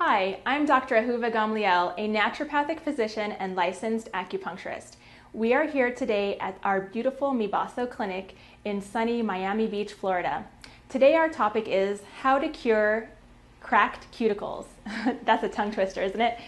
Hi, I'm Dr. Ahuva Gamliel, a naturopathic physician and licensed acupuncturist. We are here today at our beautiful Mibaso clinic in sunny Miami Beach, Florida. Today our topic is how to cure cracked cuticles. That's a tongue twister, isn't it?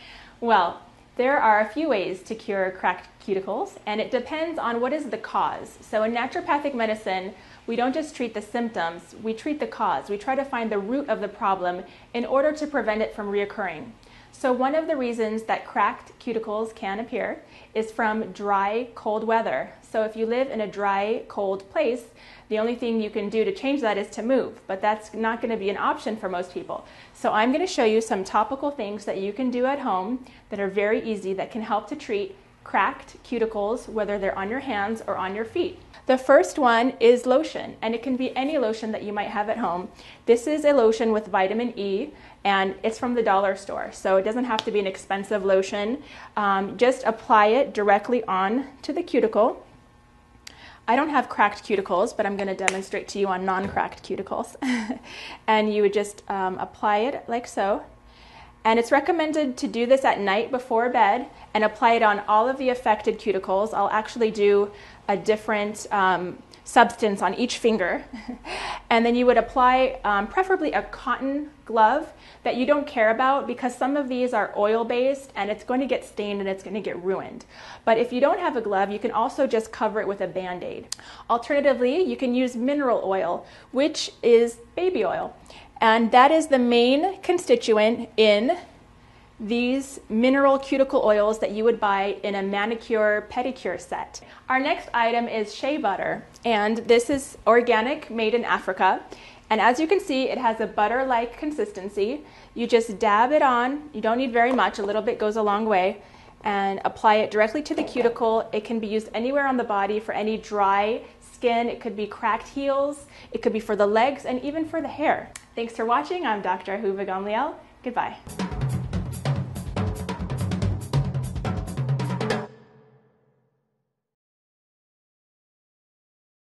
Well, there are a few ways to cure cracked cuticles, and it depends on what is the cause. So in naturopathic medicine, we don't just treat the symptoms, we treat the cause. We try to find the root of the problem in order to prevent it from reoccurring. So one of the reasons that cracked cuticles can appear is from dry, cold weather. So if you live in a dry, cold place, the only thing you can do to change that is to move, but that's not going to be an option for most people. So I'm going to show you some topical things that you can do at home that are very easy that can help to treat cracked cuticles, whether they're on your hands or on your feet. The first one is lotion, and it can be any lotion that you might have at home. This is a lotion with vitamin E, and it's from the dollar store, so it doesn't have to be an expensive lotion. Just apply it directly on to the cuticle. I don't have cracked cuticles, but I'm going to demonstrate to you on non-cracked cuticles. And you would just apply it like so. And it's recommended to do this at night before bed and apply it on all of the affected cuticles. I'll actually do a different substance on each finger. And then you would apply preferably a cotton glove that you don't care about, because some of these are oil-based and it's going to get stained and it's going to get ruined. But if you don't have a glove, you can also just cover it with a Band-Aid. Alternatively, you can use mineral oil, which is baby oil. And that is the main constituent in these mineral cuticle oils that you would buy in a manicure pedicure set. Our next item is shea butter, and this is organic, made in Africa. And as you can see, it has a butter-like consistency. You just dab it on. You don't need very much. A little bit goes a long way. And apply it directly to the cuticle. It can be used anywhere on the body for any dry skin. It could be cracked heels. It could be for the legs and even for the hair. Thanks for watching. I'm Dr. Ahuva Gamliel. Goodbye.